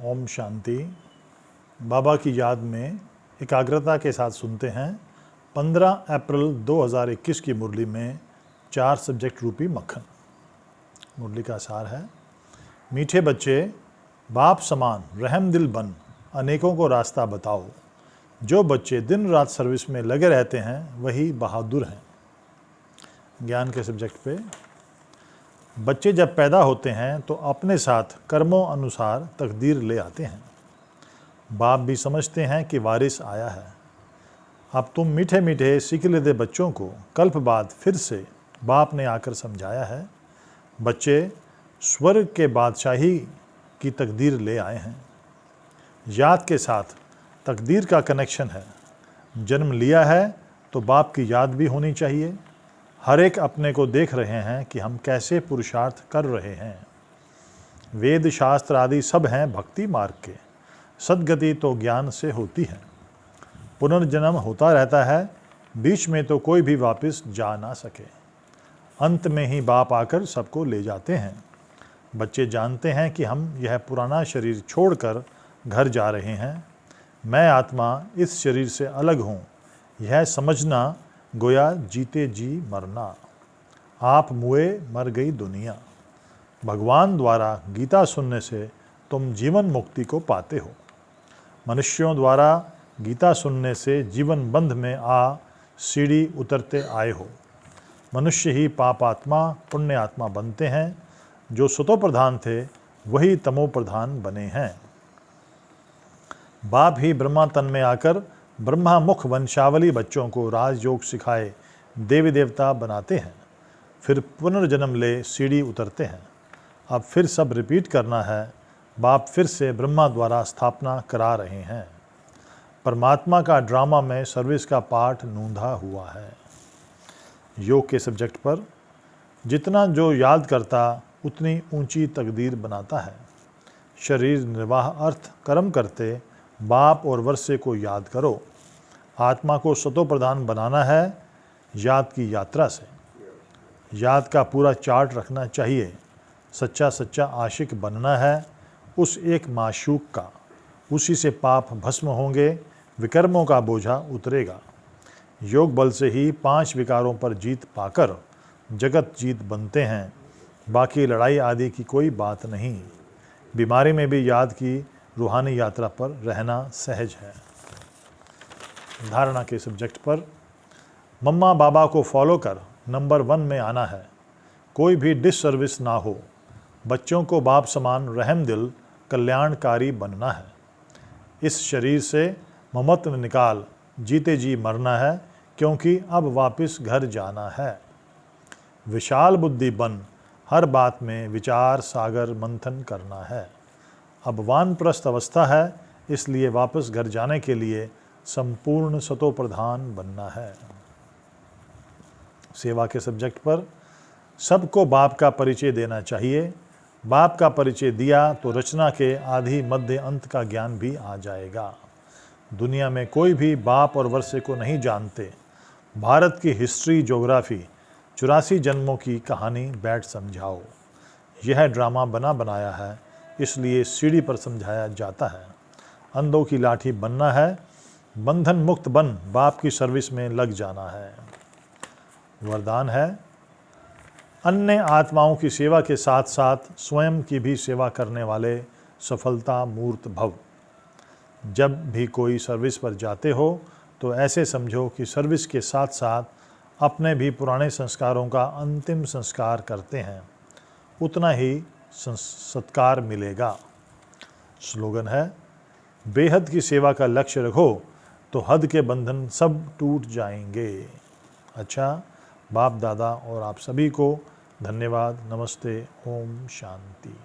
ओम शांति। बाबा की याद में एकाग्रता के साथ सुनते हैं 15 अप्रैल 2021 की मुरली में 4 सब्जेक्ट रूपी मक्खन। मुरली का सार है, मीठे बच्चे बाप समान रहम दिल बन अनेकों को रास्ता बताओ। जो बच्चे दिन रात सर्विस में लगे रहते हैं वही बहादुर हैं। ज्ञान के सब्जेक्ट पे, बच्चे जब पैदा होते हैं तो अपने साथ कर्मों अनुसार तकदीर ले आते हैं। बाप भी समझते हैं कि वारिस आया है। अब तुम मीठे मीठे सिखिलदे बच्चों को कल्प बाद फिर से बाप ने आकर समझाया है। बच्चे स्वर्ग के बादशाही की तकदीर ले आए हैं। याद के साथ तकदीर का कनेक्शन है। जन्म लिया है तो बाप की याद भी होनी चाहिए। हर एक अपने को देख रहे हैं कि हम कैसे पुरुषार्थ कर रहे हैं। वेद शास्त्र आदि सब हैं भक्ति मार्ग के। सद्गति तो ज्ञान से होती है। पुनर्जन्म होता रहता है, बीच में तो कोई भी वापस जा ना सके। अंत में ही बाप आकर सबको ले जाते हैं। बच्चे जानते हैं कि हम यह पुराना शरीर छोड़कर घर जा रहे हैं। मैं आत्मा इस शरीर से अलग हूँ, यह समझना गोया जीते जी मरना। आप मुए मर गई दुनिया। भगवान द्वारा गीता सुनने से तुम जीवन मुक्ति को पाते हो। मनुष्यों द्वारा गीता सुनने से जीवन बंध में आ सीढ़ी उतरते आए हो। मनुष्य ही पापात्मा पुण्य आत्मा बनते हैं। जो सतो प्रधान थे वही तमो प्रधान बने हैं। बाप ही ब्रह्मा तन में आकर ब्रह्मा मुख वंशावली बच्चों को राजयोग सिखाए देवी देवता बनाते हैं। फिर पुनर्जन्म ले सीढ़ी उतरते हैं। अब फिर सब रिपीट करना है। बाप फिर से ब्रह्मा द्वारा स्थापना करा रहे हैं। परमात्मा का ड्रामा में सर्विस का पाठ नूंधा हुआ है। योग के सब्जेक्ट पर, जितना जो याद करता उतनी ऊंची तकदीर बनाता है। शरीर निर्वाह अर्थ कर्म करते बाप और वर्षे को याद करो। आत्मा को सतो प्रधान बनाना है याद की यात्रा से। याद का पूरा चार्ट रखना चाहिए। सच्चा सच्चा आशिक बनना है उस एक माशूक का। उसी से पाप भस्म होंगे, विकर्मों का बोझा उतरेगा। योग बल से ही 5 विकारों पर जीत पाकर जगत जीत बनते हैं। बाकी लड़ाई आदि की कोई बात नहीं। बीमारी में भी याद की रूहानी यात्रा पर रहना सहज है। धारणा के सब्जेक्ट पर, मम्मा बाबा को फॉलो कर नंबर 1 में आना है। कोई भी डिससर्विस ना हो। बच्चों को बाप समान रहम दिल कल्याणकारी बनना है। इस शरीर से ममत्व निकाल जीते जी मरना है, क्योंकि अब वापस घर जाना है। विशाल बुद्धि बन हर बात में विचार सागर मंथन करना है। अब वानप्रस्थ अवस्था है, इसलिए वापस घर जाने के लिए संपूर्ण सतो प्रधान बनना है। सेवा के सब्जेक्ट पर, सबको बाप का परिचय देना चाहिए। बाप का परिचय दिया तो रचना के आदि मध्य अंत का ज्ञान भी आ जाएगा। दुनिया में कोई भी बाप और वर्षे को नहीं जानते। भारत की हिस्ट्री ज्योग्राफी 84 जन्मों की कहानी बैठ समझाओ। यह ड्रामा बना बनाया है, इसलिए सीढ़ी पर समझाया जाता है। अंधों की लाठी बनना है, बंधन मुक्त बन बाप की सर्विस में लग जाना है। वरदान है, अन्य आत्माओं की सेवा के साथ साथ स्वयं की भी सेवा करने वाले सफलता मूर्त भव। जब भी कोई सर्विस पर जाते हो तो ऐसे समझो कि सर्विस के साथ साथ अपने भी पुराने संस्कारों का अंतिम संस्कार करते हैं। उतना ही सत्कार मिलेगा। स्लोगन है, बेहद की सेवा का लक्ष्य रखो तो हद के बंधन सब टूट जाएंगे। अच्छा, बाप दादा और आप सभी को धन्यवाद। नमस्ते। ओम शांति।